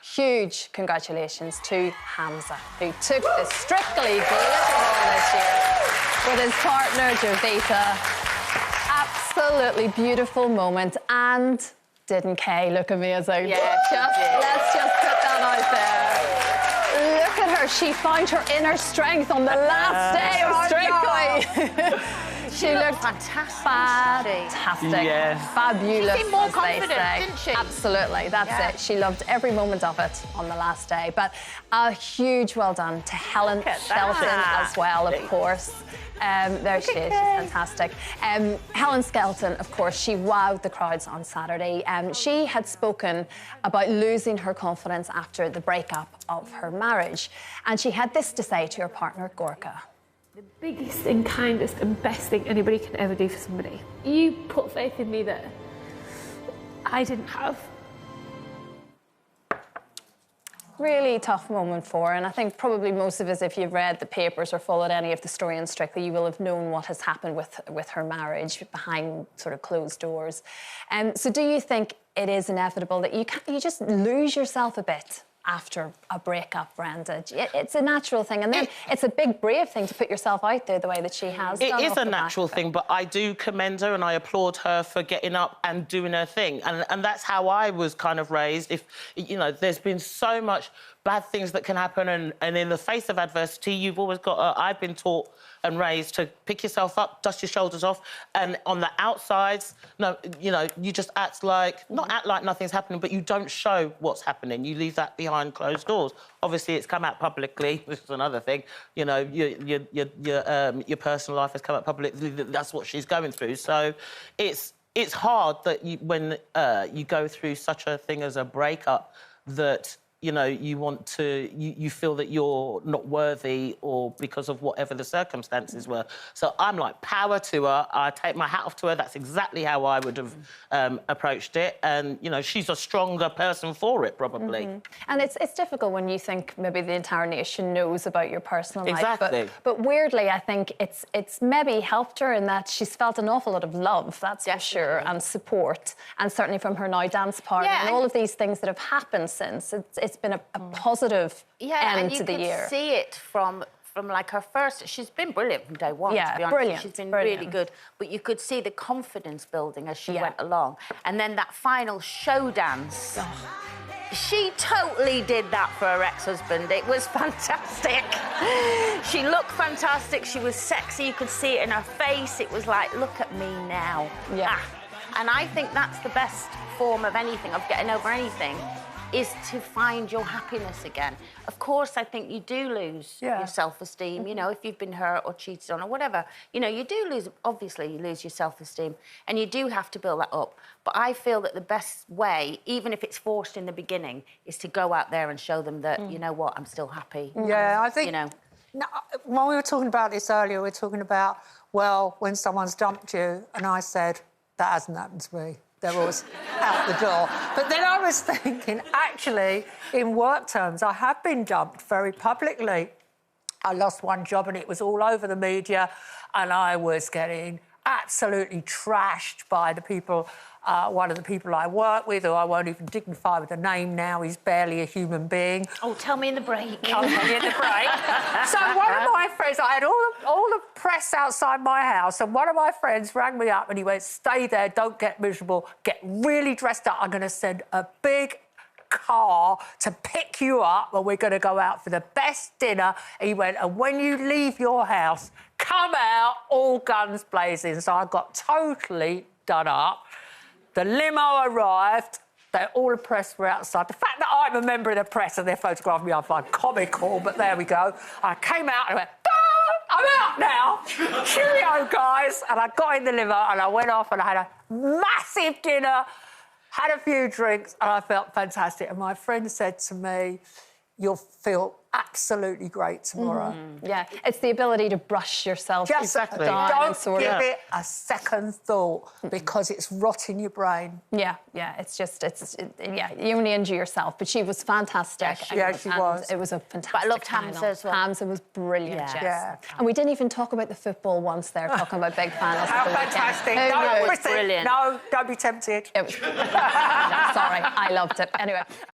huge congratulations to Hamza, who took the Strictly Glitter Ball this year with his partner, Jovita. Absolutely beautiful moment. And didn't Kay look amazing? Yeah, let's just put that out there. Look at her. She found her inner strength on the last day of Strictly. She looked fantastic. Yes. Fabulous. She seemed more confident, didn't she? Absolutely, that's it. She loved every moment of it on the last day. But a huge well done to Helen Skelton as well, of course. There she is, she's fantastic. Helen Skelton, of course, she wowed the crowds on Saturday. She had spoken about losing her confidence after the breakup of her marriage. And she had this to say to her partner, Gorka. The biggest and kindest and best thing anybody can ever do for somebody. You put faith in me that I didn't have. Really tough moment for her, and I think probably most of us, if you've read the papers or followed any of the story on Strictly, you will have known what has happened with her marriage behind sort of closed doors. So do you think it is inevitable that you just lose yourself a bit after a breakup, Brenda? It's a natural thing, and then it's a big, brave thing to put yourself out there the way that she has done. It is a natural thing, but I do commend her and I applaud her for getting up and doing her thing. And that's how I was kind of raised. If, you know, there's been so much bad things that can happen, and in the face of adversity, you've always got I've been taught and raised to pick yourself up, dust your shoulders off, and on the outsides, no, you know, you just act like, not act like nothing's happening, but you don't show what's happening. You leave that behind closed doors. Obviously, it's come out publicly. This is another thing. You know, your personal life has come out publicly. That's what she's going through. So it's hard that when you go through such a thing as a breakup, that you know, you feel that you're not worthy, or because of whatever the circumstances were. So I'm like, power to her. I take my hat off to her. That's exactly how I would have approached it. And, you know, she's a stronger person for it, probably. And it's difficult when you think maybe the entire nation knows about your personal life. Exactly. But weirdly, I think it's maybe helped her in that she's felt an awful lot of love, that's for sure, and support, and certainly from her now dance partner, and all of these things that have happened since. It's been a positive end to the year. Yeah, and you could see it from like her first... She's been brilliant from day one, to be honest. Brilliant. She's been really good. But you could see the confidence building as she went along. And then that final show dance... She totally did that for her ex-husband. It was fantastic. She looked fantastic. She was sexy. You could see it in her face. It was like, look at me now. Yeah. And I think that's the best form of anything, of getting over anything, is to find your happiness again. Of course, I think you do lose your self-esteem, you know, if you've been hurt or cheated on or whatever. You know, you do lose, obviously, you lose your self-esteem, and you do have to build that up. But I feel that the best way, even if it's forced in the beginning, is to go out there and show them that, you know what, I'm still happy. Yeah, I think... You know... No, when we were talking about this earlier, we were talking about, well, when someone's dumped you, and I said, that hasn't happened to me. They're always out the door. But then I was thinking, actually, in work terms, I have been dumped very publicly. I lost one job and it was all over the media, and I was getting absolutely trashed by the people, one of the people I work with, who I won't even dignify with a name now. He's barely a human being. Oh, tell me in the break. I'll tell you in the break. So one of my friends, I had all the press outside my house, and one of my friends rang me up and he went, stay there, don't get miserable, get really dressed up. I'm going to send a big car to pick you up, and we're going to go out for the best dinner. He went, and when you leave your house, come out all guns blazing. So I got totally done up. The limo arrived. All the press were outside. The fact that I'm a member of the press and they're photographing me, I find comical, but there we go. I came out and I went, I'm out now. Cheerio, guys. And I got in the limo and I went off and I had a massive dinner, had a few drinks, and I felt fantastic. And my friend said to me, you'll feel absolutely great tomorrow. Yeah, it's the ability to brush yourself Just down don't and sort give of... it a second thought, because it's rotting your brain. Yeah, yeah, you only injure yourself. But she was fantastic. Yeah, she was. It was a fantastic But I loved final. Hamza as well. Hamza was brilliant, Jess. Yeah. And we didn't even talk about the football once there, talking about big finals. How at the fantastic. weekend. No, was brilliant. No, don't be tempted. It was... Sorry, I loved it. Anyway.